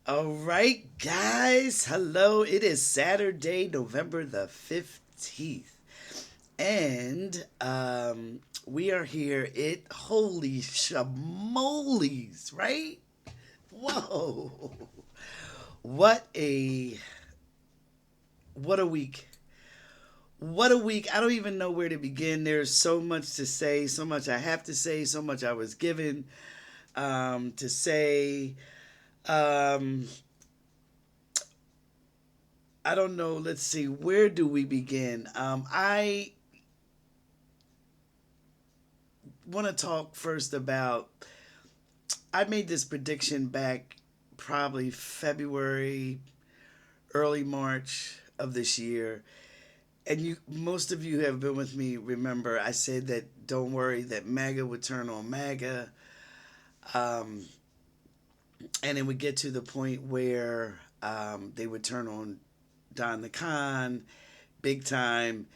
All right, guys. Hello. It is Saturday, November the 15th. And we are here. Holy shamolies, right? Whoa. What a what a week. What a week. I don't even know where to begin. There's so much to say, so much I have to say, so much I was given to say. Um, I don't know. Let's see. Where do we begin? I want to talk first about. I made this prediction back probably February, early March of this year, and most of you have been with me. Remember, I said that don't worry that MAGA would turn on MAGA, um, and it would get to the point where they would turn on Don the Con, big time.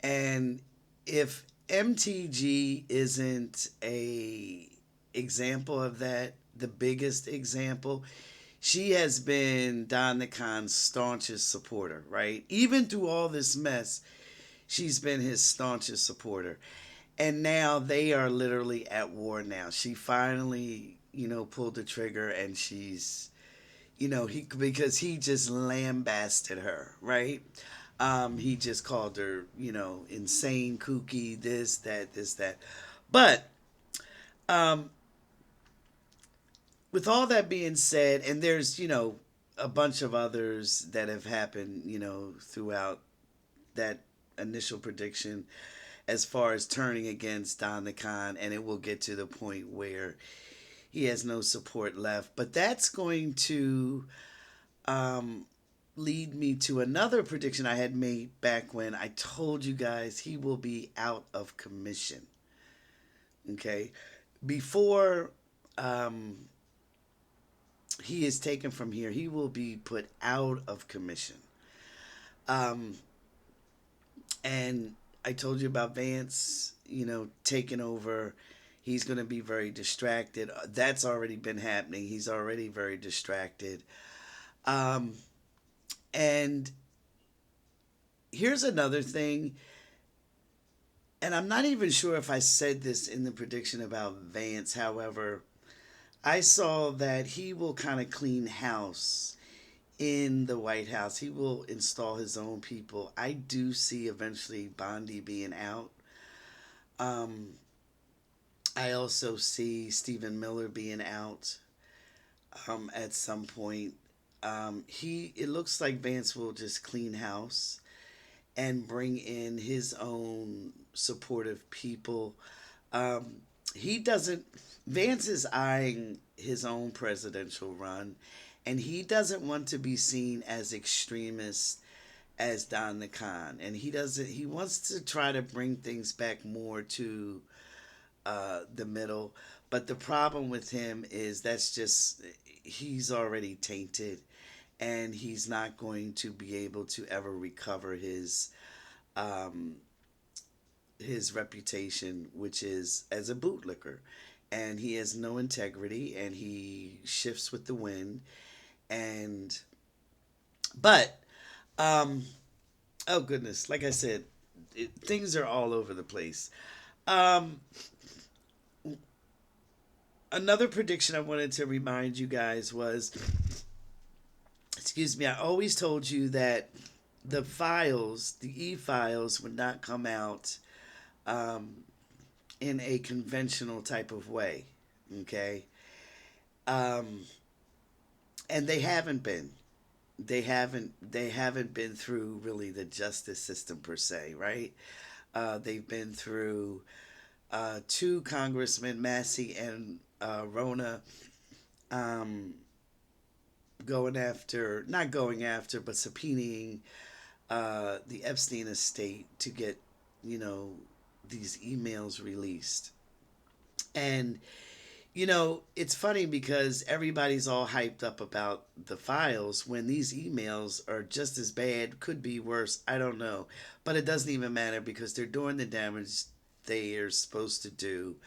And if MTG isn't a example of that, the biggest example, she has been Don the Con's staunchest supporter, right? Even through all this mess, she's been his staunchest supporter. And now they are literally at war now. She finally, pulled the trigger and she's, he because he just lambasted her, right? He just called her, insane, kooky, this, that. But um, with all that being said, and there's, a bunch of others that have happened, throughout that initial prediction as far as turning against Don the Con, and it will get to the point where he has no support left. But that's going to um, lead me to another prediction I had made back when I told you guys he will be out of commission. Okay. Before um, he is taken from here, he will be put out of commission. Um, and I told you about Vance, taking over. He's going to be very distracted. That's already been happening. He's already very distracted. Um, and here's another thing, and I'm not even sure if I said this in the prediction about Vance. However, I saw that he will kind of clean house in the White House. He will install his own people. I do see eventually Bondi being out. Um, I also see Stephen Miller being out at some point. It looks like Vance will just clean house and bring in his own supportive people. Um, he doesn't. Vance is eyeing his own presidential run, and he doesn't want to be seen as extremist as Don the Con, and he doesn't. He wants to try to bring things back more to the middle. But the problem with him is that's just he's already tainted, and he's not going to be able to ever recover um, his reputation, which is as a bootlicker. And he has no integrity, and he shifts with the wind. And but oh goodness, like I said, things are all over the place. Um, Another prediction I wanted to remind you guys was, excuse me, I always told you that the files, the e files, would not come out um, in a conventional type of way. Okay. Um, and they haven't been. They haven't been through really the justice system per se, right? They've been through two congressmen, Massey and Rona, um, going after, not going after, but subpoenaing the Epstein estate to get, you know, these emails released. And, it's funny because everybody's all hyped up about the files when these emails are just as bad, could be worse. I don't know. But it doesn't even matter because they're doing the damage they are supposed to do.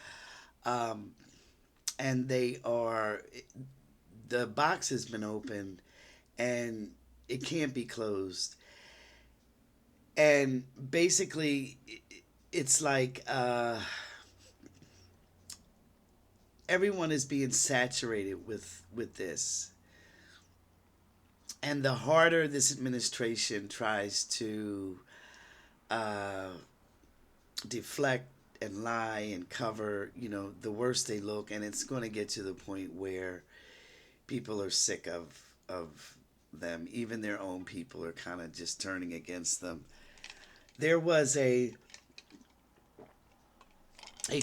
Um, and the box has been opened and it can't be closed. And basically, it's like everyone is being saturated with this, and the harder this administration tries to uh, deflect and lie and cover, the worse they look, and it's going to get to the point where people are sick of them. Even their own people are kind of just turning against them. There was a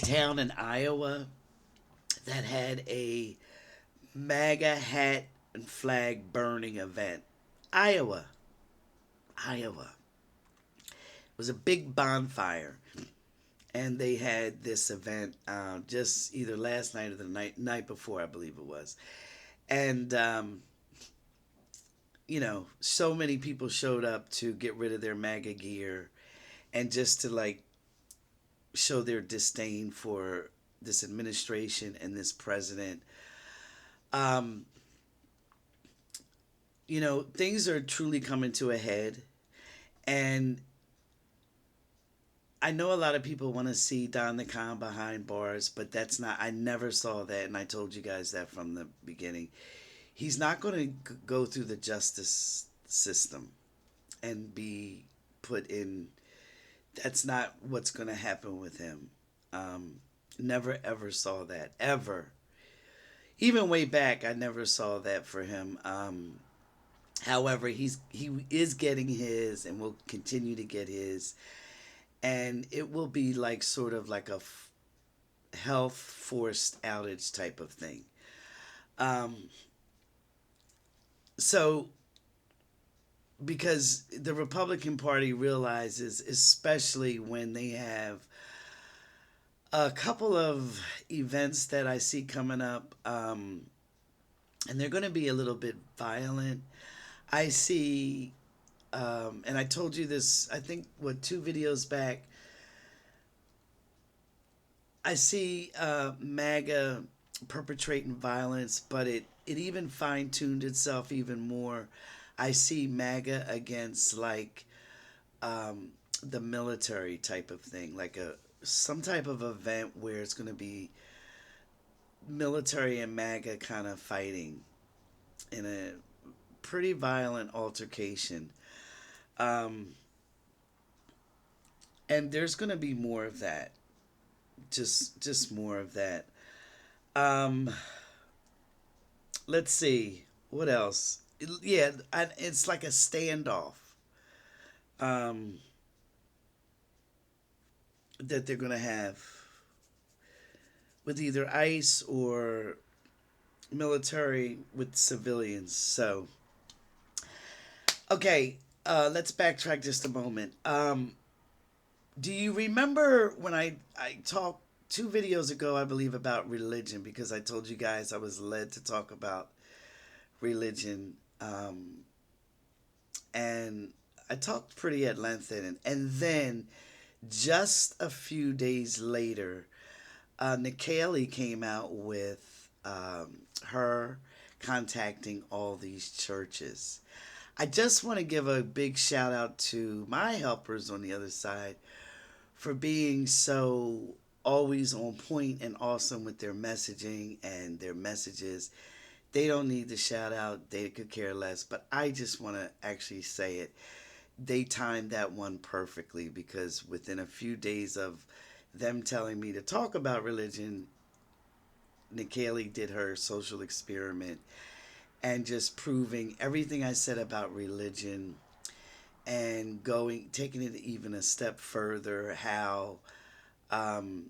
town in Iowa that had a MAGA hat and flag burning event. Iowa, Iowa. It was a big bonfire, and they had this event just either last night or the night before, I believe it was. And so many people showed up to get rid of their MAGA gear and just to like show their disdain for this administration and this president. Um, things are truly coming to a head, and I know a lot of people want to see Don the Con behind bars, but that's not. I never saw that, and I told you guys that from the beginning. He's not going to go through the justice system and be put in. That's not what's going to happen with him. Never ever saw that ever. Even way back, I never saw that for him. However, he is getting his, and will continue to get his, and it will be like sort of like a health forced outage type of thing. Um, so because the Republican Party realizes, especially when they have a couple of events that I see coming up, and they're going to be a little bit violent. I see, and I told you this, I think, what, 2 videos back. I see MAGA perpetrating violence, but it even fine tuned itself even more. I see MAGA against like the military type of thing, like some type of event where it's going to be military and MAGA kind of fighting in a pretty violent altercation. Um, and there's going to be more of that. Just more of that. Um, let's see what else. Yeah, it's like a standoff um, that they're going to have with either ICE or military with civilians. So, okay, let's backtrack just a moment. Do you remember when I talked 2 videos ago, I believe, about religion, because I told you guys I was led to talk about religion, and I talked pretty at length in it. And then just a few days later, Nikki Haley came out with her contacting all these churches. I just want to give a big shout out to my helpers on the other side for being so always on point and awesome with their messaging and their messages. They don't need the shout out, they could care less, but I just want to actually say it. They timed that one perfectly, because within a few days of them telling me to talk about religion, Nikki Haley did her social experiment and just proving everything I said about religion, and taking it even a step further, how um,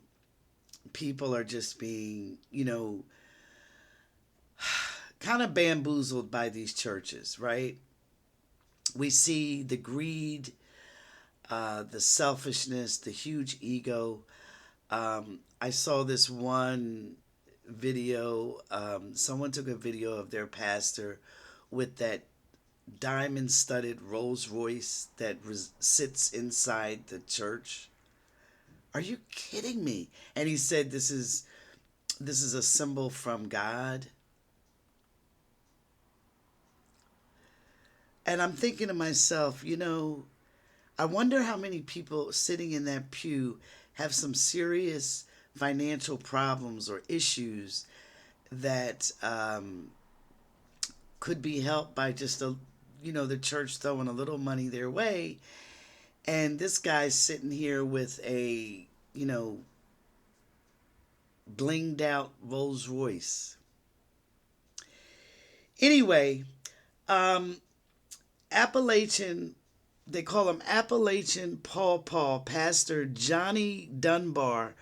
people are just being, kind of bamboozled by these churches, right? We see the greed, the selfishness, the huge ego. I saw this one video. Someone took a video of their pastor with that diamond studded Rolls Royce that sits inside the church. Are you kidding me? And he said this is a symbol from God. And I'm thinking to myself, I wonder how many people sitting in that pew have some serious financial problems or issues that could be helped by just the church throwing a little money their way. And this guy's sitting here with a, blinged out Rolls Royce. Anyway, um, Appalachian, they call him Appalachian Paw, Pastor Johnny Dunbar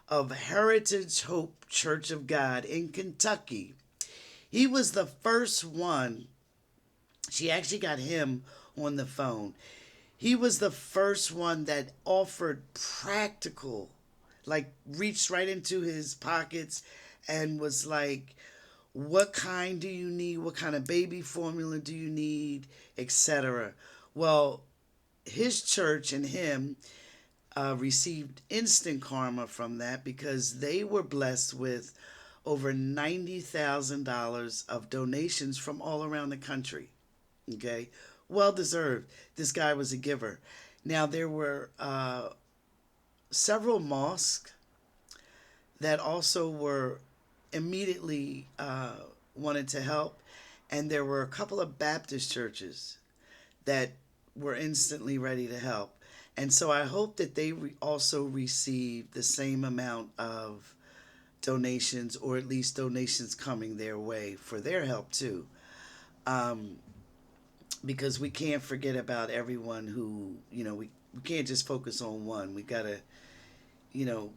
of Heritage Hope Church of God in Kentucky. He was the first one. She actually got him on the phone. He was the first one that offered practical, like reached right into his pockets and was like, what kind do you need? What kind of baby formula do you need? Etc. Well, his church and him received instant karma from that because they were blessed with over $90,000 of donations from all around the country. Okay, well deserved. This guy was a giver. Now, there were several mosques that also were immediately wanted to help, and there were a couple of Baptist churches that were instantly ready to help. And so I hope that they also receive the same amount of donations, or at least donations coming their way for their help too. Um, because we can't forget about everyone who, we can't just focus on one. We got to, you know,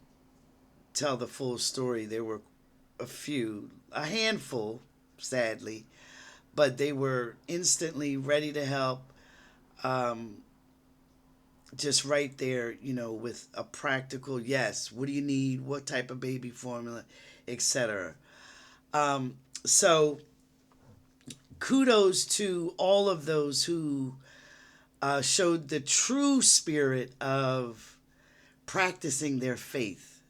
tell the full story. There were a handful, sadly, but they were instantly ready to help. Um, just right there, with a practical yes. What do you need? What type of baby formula, etc. So kudos to all of those who showed the true spirit of practicing their faith.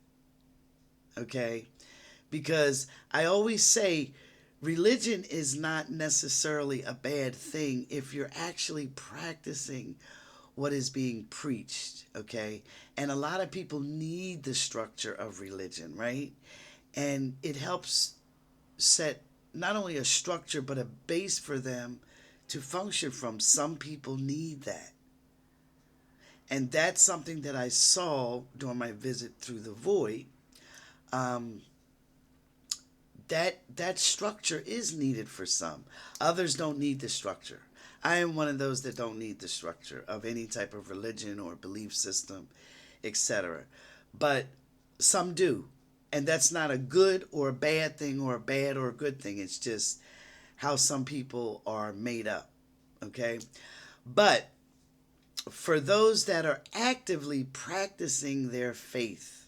Okay? Because I always say religion is not necessarily a bad thing if you're actually practicing what is being preached. Okay? And a lot of people need the structure of religion, right? And it helps set not only a structure but a base for them to function from. Some people need that. And that's something that I saw during my visit through the void. Um, that structure is needed for some. Others don't need the structure. I am one of those that don't need the structure of any type of religion or belief system, etc. But some do. And that's not a good or a bad thing or a bad or a good thing. It's just how some people are made up. Okay? But for those that are actively practicing their faith,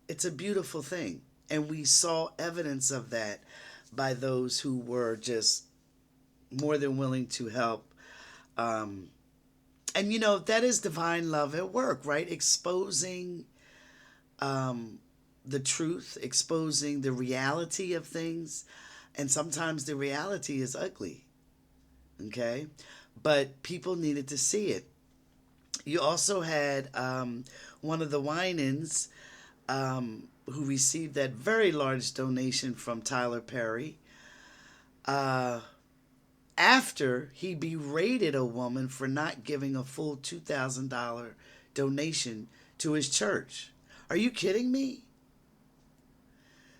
it's a beautiful thing. And we saw evidence of that by those who were just more than willing to help. And that is divine love at work, right? Exposing the truth, exposing the reality of things. And sometimes the reality is ugly. Okay? But people needed to see it. You also had one of the Winans who received that very large donation from Tyler Perry after he berated a woman for not giving a full $2,000 donation to his church. Are you kidding me?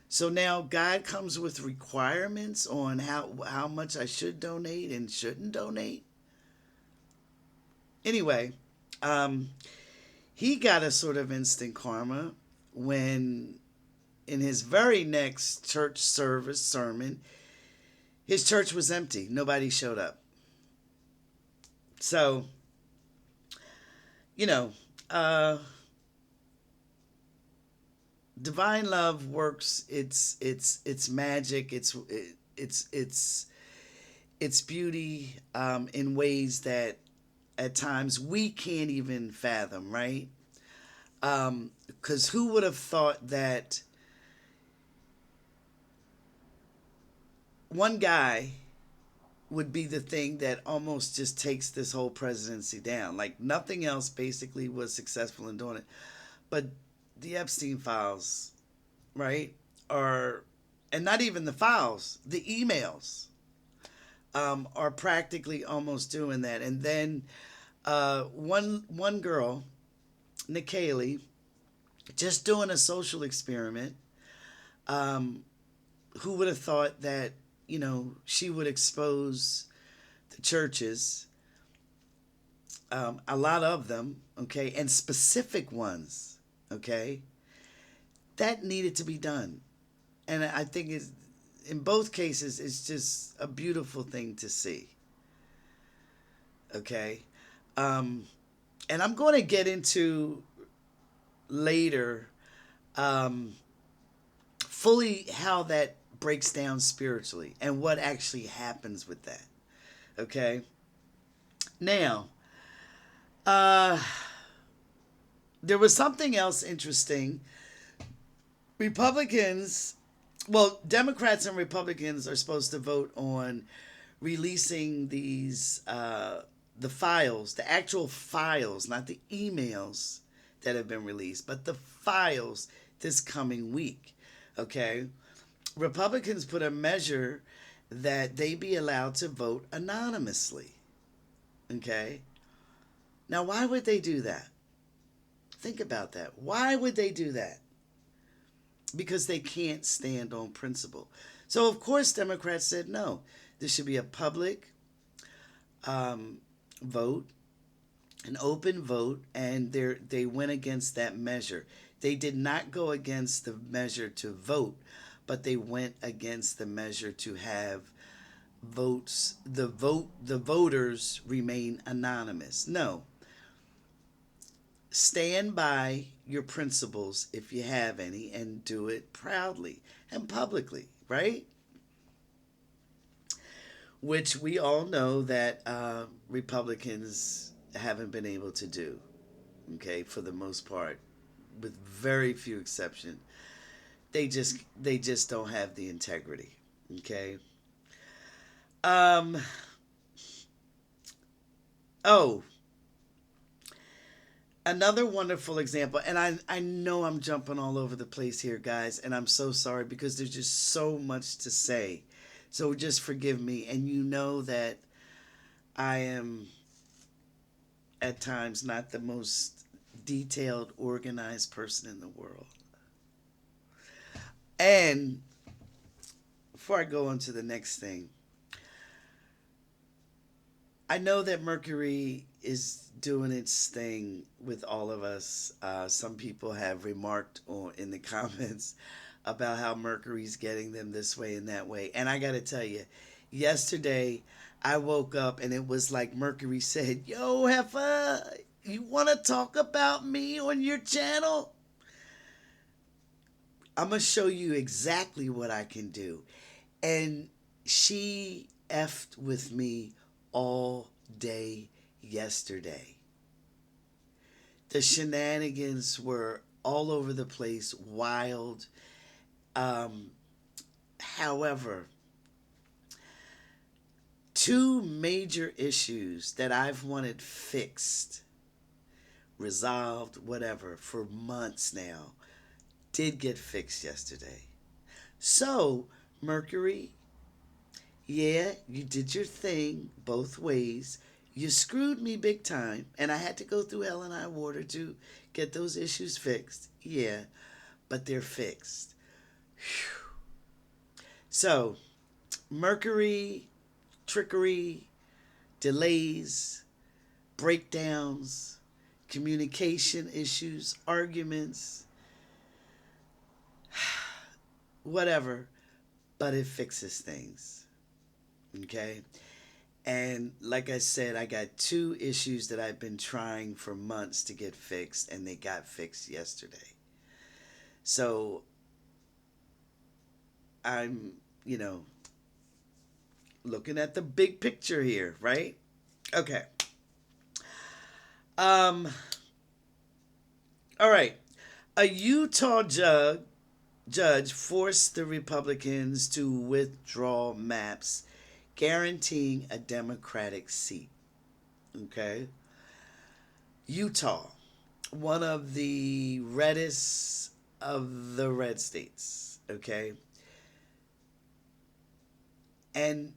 So now God comes with requirements on how much I should donate and shouldn't donate. Anyway, he got a sort of instant karma when in his very next church sermon, his church was empty. Nobody showed up. So, you know, uh, divine love works. It's magic. It's beauty in ways that at times we can't even fathom. Right? Because who would have thought that one guy would be the thing that almost just takes this whole presidency down. Like nothing else basically was successful in doing it. But the Epstein files, right, are, and not even the files, the emails, are practically almost doing that. And then one girl, Nikaylee, just doing a social experiment. Um, who would have thought that, she would expose the churches, a lot of them, okay, and specific ones, okay, that needed to be done. And I think it's, in both cases, it's just a beautiful thing to see, okay. Um, and I'm going to get into later, um, fully how that breaks down spiritually and what actually happens with that. Okay. Now, uh, there was something else interesting. Republicans, well, Democrats and Republicans are supposed to vote on releasing the files, the actual files, not the emails that have been released, but the files this coming week. Okay. Republicans put a measure that they be allowed to vote anonymously. Okay. Now, why would they do that? Think about that. Why would they do that? Because they can't stand on principle. So, of course, Democrats said no. This should be a public um, vote, an open vote, and they went against that measure. They did not go against the measure to vote, but they went against the measure to have the voters remain anonymous. No, stand by your principles if you have any, and do it proudly and publicly, right? Which we all know that Republicans haven't been able to do, okay, for the most part, with very few exceptions. They just don't have the integrity, okay. Um. Oh, another wonderful example, and I know I'm jumping all over the place here, guys, and I'm so sorry because there's just so much to say. So just forgive me, and you know that I am at times not the most detailed, organized person in the world. And before I go on to the next thing, I know that Mercury is doing its thing with all of us. Some people have remarked in the comments about how Mercury's getting them this way and that way. And I got to tell you, yesterday I woke up and it was like Mercury said, "Yo, Heffa, you want to talk about me on your channel? I'm going to show you exactly what I can do." And she effed with me all day yesterday. The shenanigans were all over the place, wild. Um, However, two major issues that I've wanted fixed, resolved, whatever, for months now, did get fixed yesterday. So, Mercury, yeah, you did your thing both ways. You screwed me big time, and I had to go through hell and high water to get those issues fixed. Yeah, but they're fixed. Whew. So, Mercury, trickery, delays, breakdowns, communication issues, arguments, whatever, but it fixes things. Okay? And like I said, I got two issues that I've been trying for months to get fixed, and they got fixed yesterday. So I'm, looking at the big picture here, right? Okay. Um, all right. A Utah judge forced the Republicans to withdraw maps guaranteeing a Democratic seat. Okay. Utah, one of the reddest of the red states. Okay. And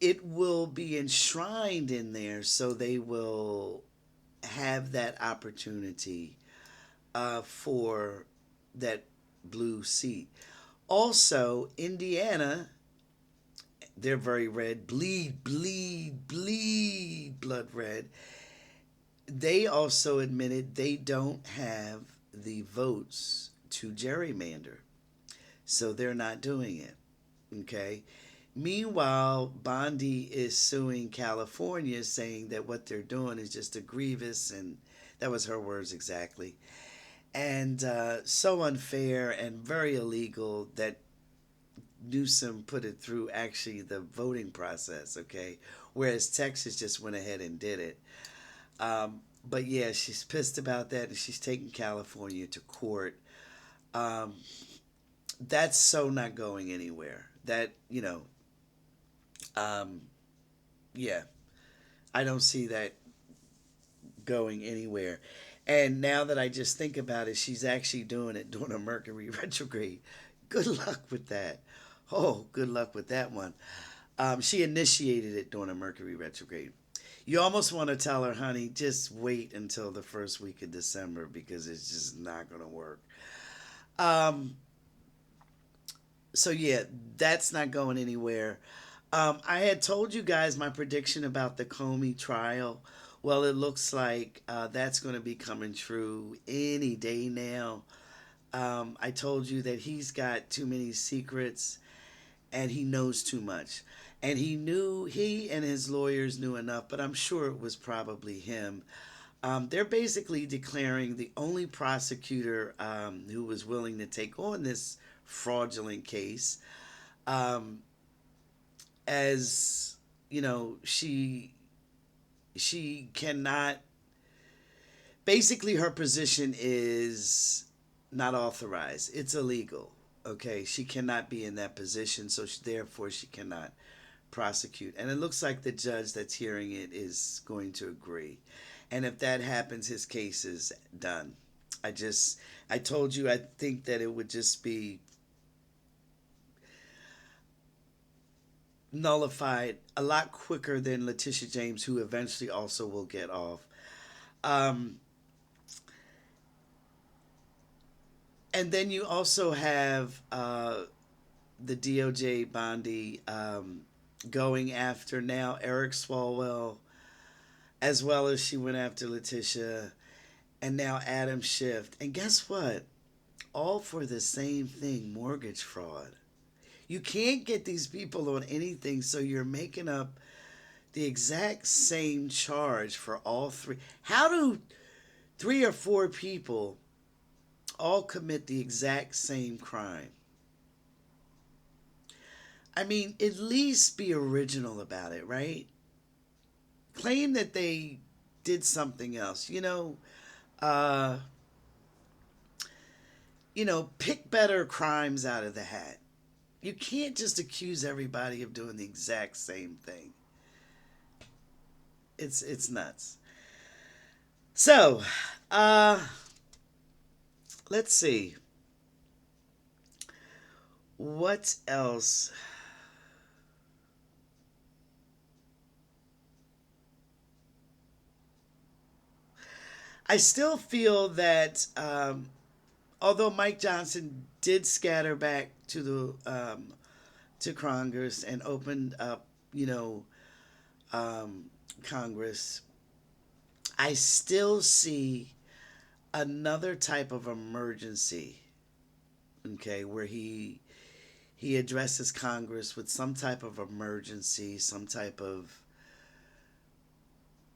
it will be enshrined in there so they will have that opportunity for that blue seat. Also, Indiana, they're very red, bleed, bleed, bleed, blood red. They also admitted they don't have the votes to gerrymander, so they're not doing it. Okay. Meanwhile, Bondi is suing California, saying that what they're doing is just a grievous, and that was her words exactly, and so unfair and very illegal that Newsom put it through actually the voting process, okay? Whereas Texas just went ahead and did it. But yeah, she's pissed about that and she's taking California to court. Um, that's so not going anywhere. That, um, yeah, I don't see that going anywhere. And now that I just think about it, she's actually doing it during a Mercury retrograde. Good luck with that. Oh, good luck with that one. She initiated it during a Mercury retrograde. You almost want to tell her, honey, just wait until the first week of December because it's just not going to work. Um, so, yeah, that's not going anywhere. I had told you guys my prediction about the Comey trial. Well, it looks like that's going to be coming true any day now. I told you that he's got too many secrets and he knows too much. And he and his lawyers knew enough, but I'm sure it was probably him. They're basically declaring the only prosecutor who was willing to take on this fraudulent case um, as she cannot. Basically, her position is not authorized. It's illegal. Okay, she cannot be in that position, so therefore she cannot prosecute. And it looks like the judge that's hearing it is going to agree. And if that happens, his case is done. I just, I told you, I think that it would just be nullified a lot quicker than Letitia James, who eventually also will get off. Um, and then you also have the DOJ Bondi going after now Eric Swalwell, as well as she went after Letitia, and now Adam Schiff. And guess what? All for the same thing, mortgage fraud. You can't get these people on anything, so you're making up the exact same charge for all three. How do three or four people all commit the exact same crime? I mean, at least be original about it, right? Claim that they did something else. Uh, pick better crimes out of the hat. You can't just accuse everybody of doing the exact same thing. It's nuts. So, uh, let's see. What else? I still feel that although Mike Johnson did scatter back to Congress and opened up, um, Congress, I still see another type of emergency. Okay, where he addresses Congress with some type of emergency, some type of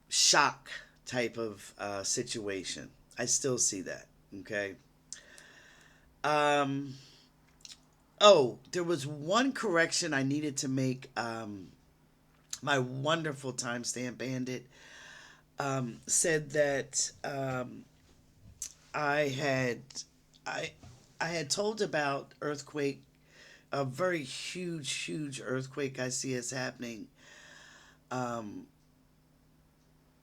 shock type of situation. I still see that. Okay. Um, oh, there was one correction I needed to make. My wonderful timestamp bandit said that I had I I had told about earthquake, a very huge earthquake I see is happening Um,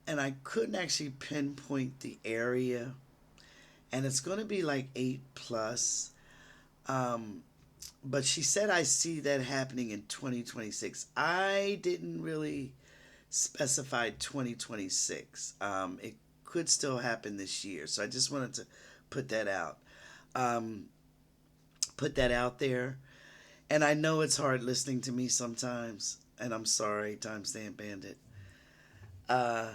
and I couldn't actually pinpoint the area, and it's going to be like 8 plus. Um, but she said I see that happening in 2026. I didn't really specify 2026. It could still happen this year, so I just wanted to put that out. Um, put that out there. And I know it's hard listening to me sometimes, and I'm sorry, Timestamp Bandit. Uh,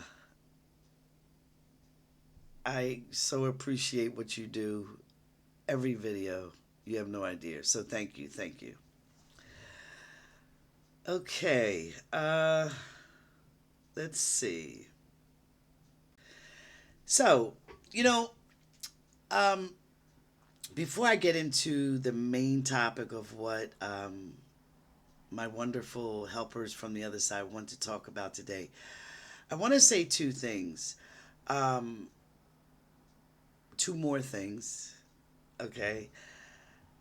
I so appreciate what you do every video. You have no idea. So thank you, thank you. Okay, let's see. So, you know, um, before I get into the main topic of what my wonderful helpers from the other side want to talk about today, I want to say two things. Um, two more things. Okay.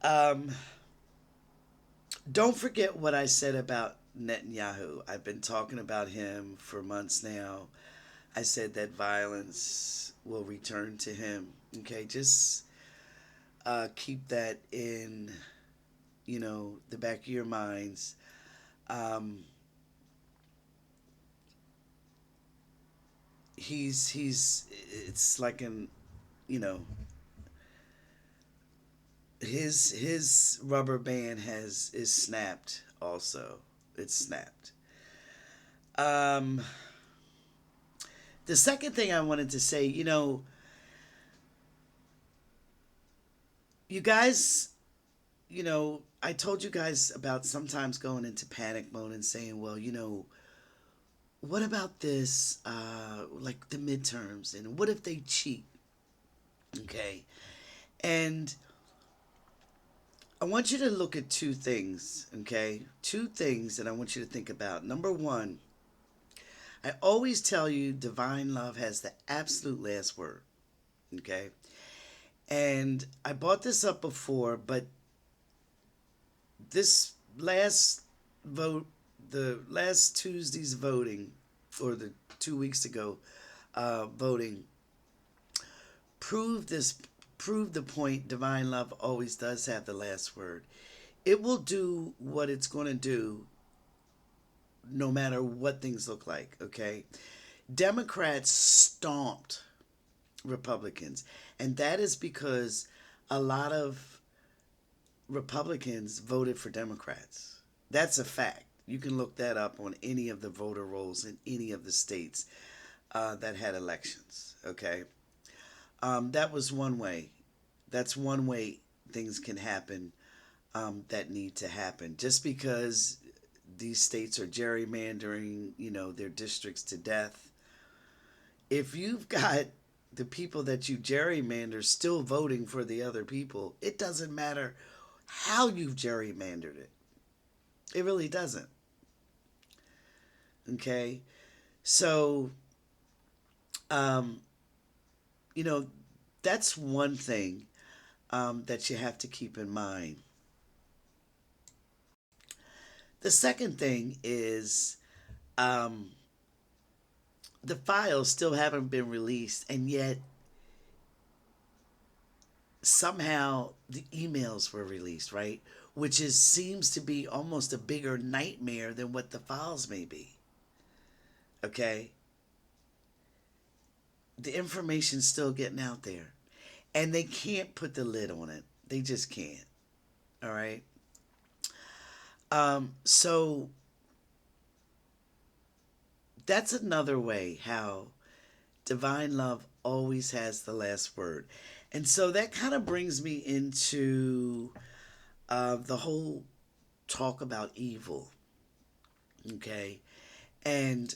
Um, don't forget what I said about Netanyahu. I've been talking about him for months now. I said that violence will return to him. Okay, just keep that in, the back of your minds. Um, he's it's like an, you know, his rubber band has is snapped also. It's snapped. Um, the second thing I wanted to say, you guys, I told you guys about sometimes going into panic mode and saying, well, what about this, like the midterms, and what if they cheat? Okay. And I want you to look at two things, okay? Two things that I want you to think about. Number one, I always tell you divine love has the absolute last word, okay? And I brought this up before, but this last vote, the last Tuesday's voting, or the 2 weeks ago voting, proved this, proved the point. Divine love always does have the last word. It will do what it's going to do no matter what things look like, okay? Democrats stomped Republicans, and that is because a lot of Republicans voted for Democrats. That's a fact. You can look that up on any of the voter rolls in any of the states that had elections, okay? That was one way. That's one way things can happen that need to happen. Just because these states are gerrymandering, their districts to death. If you've got the people that you gerrymander still voting for the other people, it doesn't matter how you've gerrymandered it. It really doesn't. Okay? So, um, you know, that's one thing that you have to keep in mind. The second thing is um, the files still haven't been released, and yet somehow the emails were released, right? Which is seems to be almost a bigger nightmare than what the files may be. Okay, the information's still getting out there, and they can't put the lid on it. They just can't. All right. So that's another way how divine love always has the last word. And so that kind of brings me into the whole talk about evil. Okay. And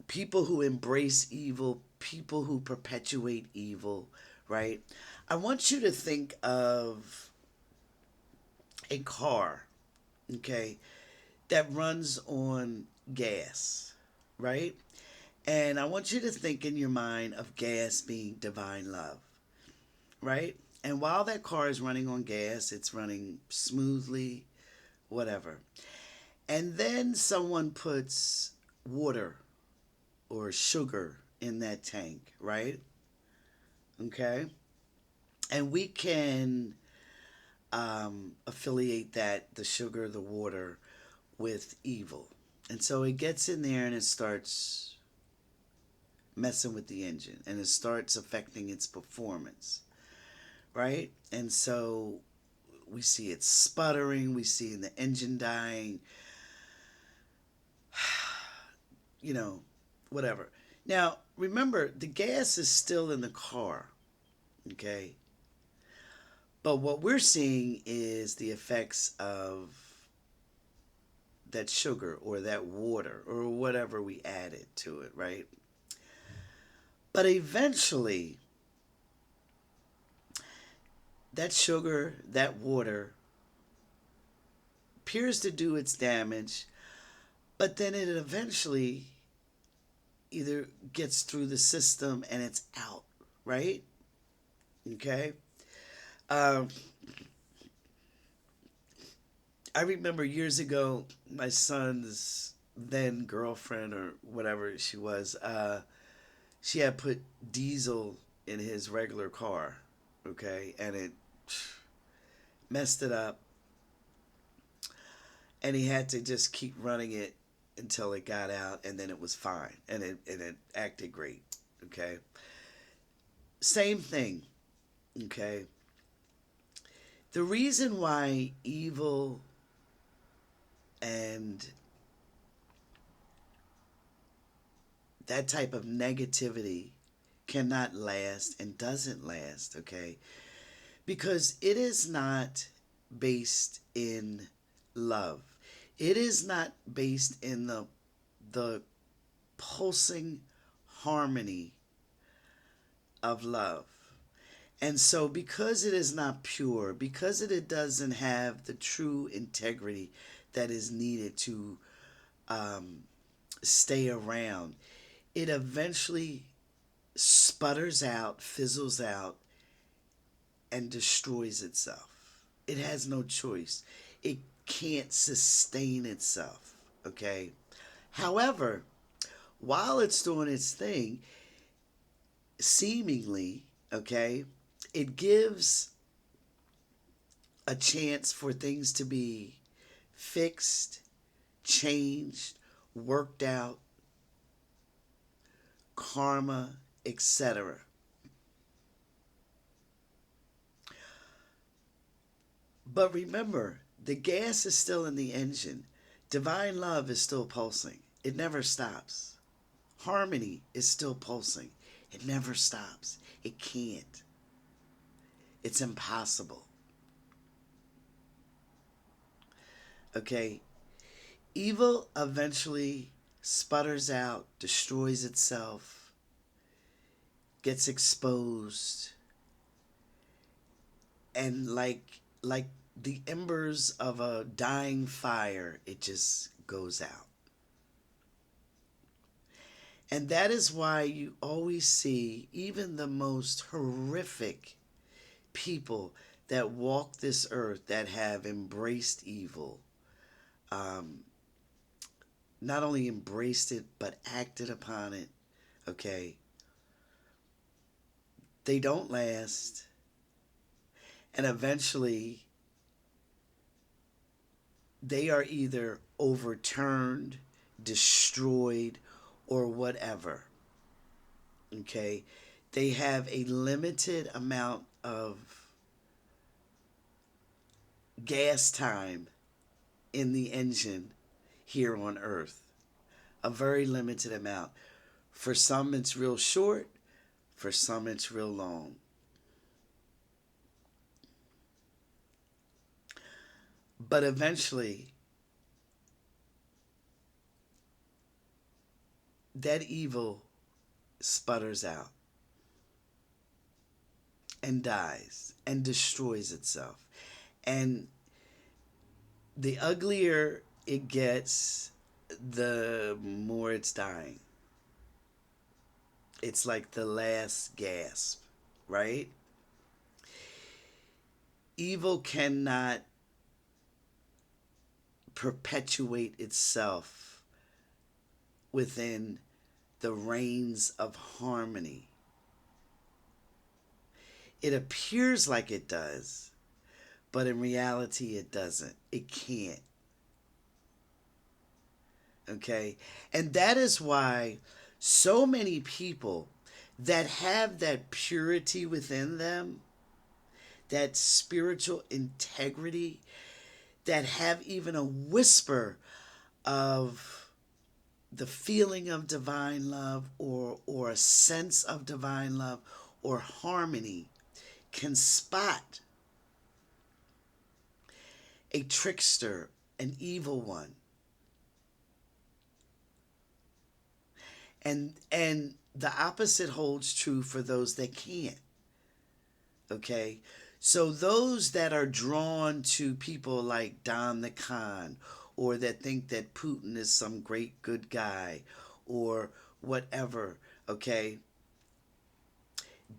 people who embrace evil, people who perpetuate evil, right? I want you to think of a car, okay, that runs on gas, right? And I want you to think in your mind of gas being divine love, right? And while that car is running on gas, it's running smoothly, whatever. And then someone puts water or sugar in that tank, right? Okay. And we can affiliate that, the sugar, the water, with evil. And so it gets in there and it starts messing with the engine and it starts affecting its performance, right? And so we see it sputtering, we see the engine dying, you know, whatever. Now, remember, the gas is still in the car, okay? But what we're seeing is the effects of that sugar or that water or whatever we added to it, right? But eventually, that sugar, that water appears to do its damage, but then it eventually either gets through the system and it's out, right? Okay. Um, I remember years ago, my son's then girlfriend or whatever she was, she had put diesel in his regular car, okay, and it messed it up, and he had to just keep running it until it got out, and then it was fine, and it acted great, okay. Same thing, okay. The reason why evil and that type of negativity cannot last and doesn't last, okay? Because it is not based in love. It is not based in the pulsing harmony of love. And so because it is not pure, because it doesn't have the true integrity that is needed to um, stay around, it eventually sputters out, fizzles out, and destroys itself. It has no choice. It can't sustain itself. Okay? However, while it's doing its thing, seemingly, okay, it gives a chance for things to be fixed, changed, worked out, karma, etc. But remember, the gas is still in the engine. Divine love is still pulsing. It never stops. Harmony is still pulsing. It never stops. It can't. It's impossible. Okay? Evil eventually sputters out, destroys itself, gets exposed, and like the embers of a dying fire, it just goes out. And that is why you always see even the most horrific people that walk this earth that have embraced evil, um, not only embraced it but acted upon it, okay, they don't last, and eventually they are either overturned, destroyed, or whatever. Okay? They have a limited amount of gas time in the engine here on Earth. A very limited amount. For some, it's real short. For some, it's real long. But eventually, that evil sputters out and dies and destroys itself. And the uglier it gets, the more it's dying. It's like the last gasp, right? Evil cannot perpetuate itself within the reigns of harmony. It appears like it does, but in reality, it doesn't. It can't. Okay? And that is why so many people that have that purity within them, that spiritual integrity, that have even a whisper of the feeling of divine love or a sense of divine love or harmony, can spot a trickster, an evil one. And the opposite holds true for those that can't. Okay? So those that are drawn to people like Don the Khan, or that think that Putin is some great good guy, or whatever, okay?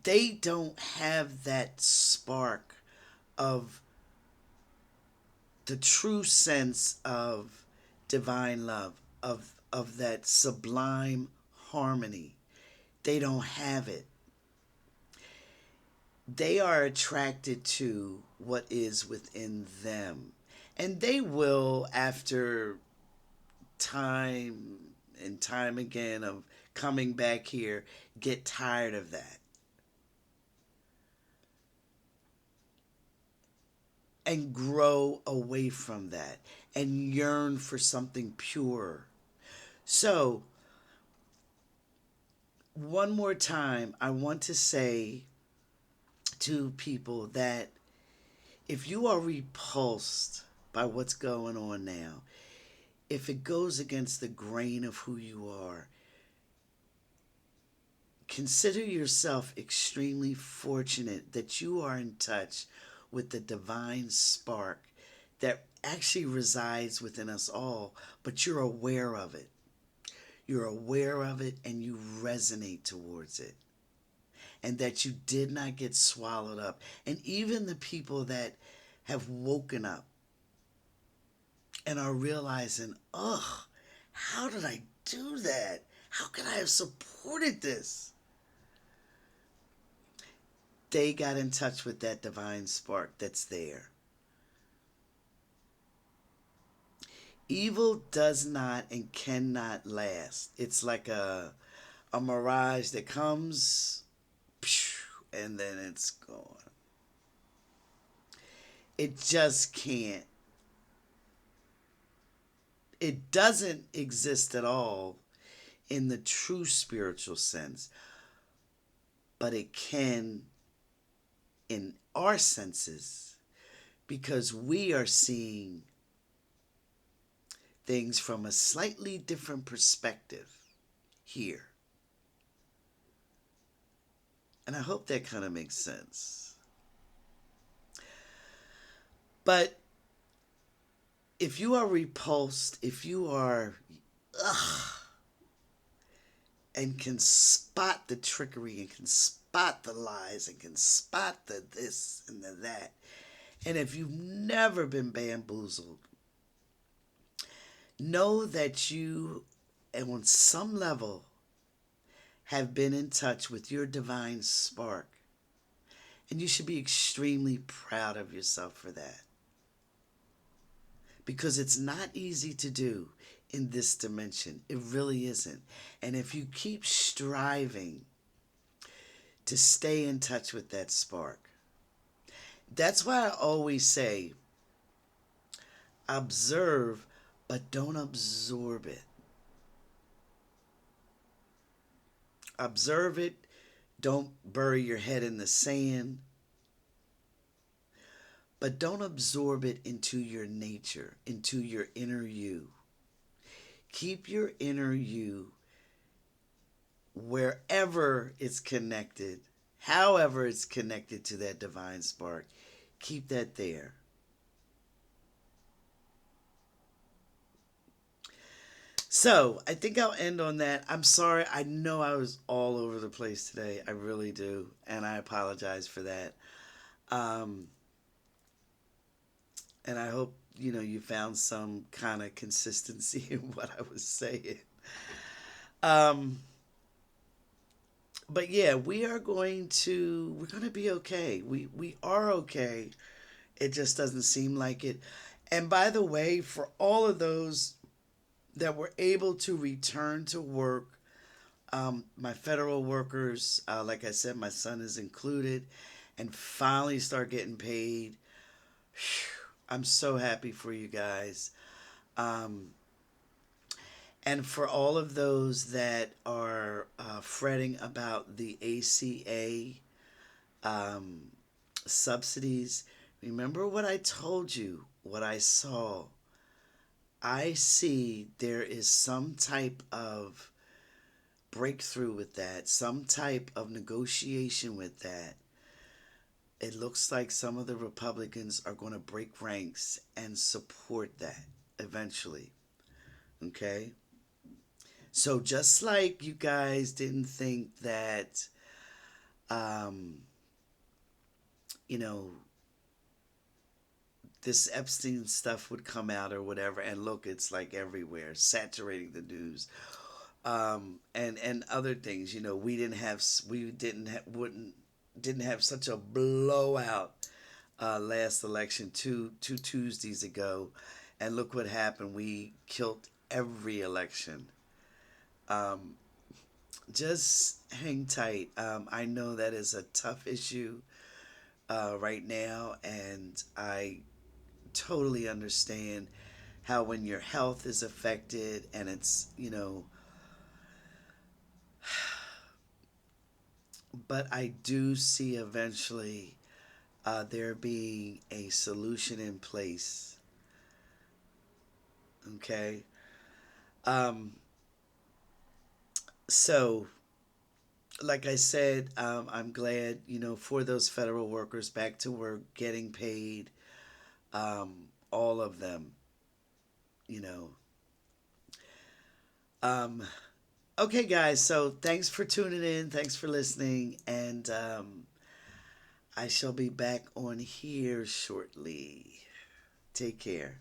They don't have that spark of the true sense of divine love, of that sublime harmony. They don't have it. They are attracted to what is within them. And they will, after time and time again of coming back here, get tired of that and grow away from that and yearn for something pure. So, one more time, I want to say to people that if you are repulsed by what's going on now, if it goes against the grain of who you are, consider yourself extremely fortunate that you are in touch with the divine spark that actually resides within us all, but you're aware of it. You're aware of it and you resonate towards it. And that you did not get swallowed up. And even the people that have woken up and are realizing, ugh, how did I do that? How could I have supported this? They got in touch with that divine spark that's there. Evil does not and cannot last. It's like a mirage that comes and then it's gone. It just can't. It doesn't exist at all in the true spiritual sense, but it can in our senses because we are seeing things from a slightly different perspective here. And I hope that kind of makes sense. But if you are repulsed, if you are and can spot the trickery and can spot the lies and can spot the this and the that, and if you've never been bamboozled, know that you, on some level, have been in touch with your divine spark. And you should be extremely proud of yourself for that. Because it's not easy to do in this dimension. It really isn't. And if you keep striving to stay in touch with that spark, that's why I always say, observe, but don't absorb it. Observe it. Don't bury your head in the sand. But don't absorb it into your nature, into your inner you. Keep your inner you wherever it's connected, however it's connected to that divine spark. Keep that there. So, I think I'll end on that. I'm sorry. I know I was all over the place today. I really do. And I apologize for that. And I hope you found some kind of consistency in what I was saying. Um, but yeah, we're going to be okay. We are okay. It just doesn't seem like it. And by the way, for all of those that were able to return to work, my federal workers, like I said, my son is included, and finally start getting paid. I'm so happy for you guys. Um, and for all of those that are fretting about the ACA um, subsidies, remember what I told you, what I saw. I see there is some type of breakthrough with that, some type of negotiation with that. It looks like some of the Republicans are going to break ranks and support that eventually. Okay? So just like you guys didn't think that, um, you know, this Epstein stuff would come out or whatever, and look, it's like everywhere, saturating the news. And other things. We didn't have such a blowout last election two Tuesdays ago, and look what happened. We killed every election. Um, just hang tight. I know that is a tough issue right now, and I totally understand how when your health is affected and it's but I do see eventually there being a solution in place. Okay. Um, so, like I said, I'm glad, for those federal workers back to work, getting paid, all of them, you know. Um, okay, guys. So, thanks for tuning in. Thanks for listening. And I shall be back on here shortly. Take care.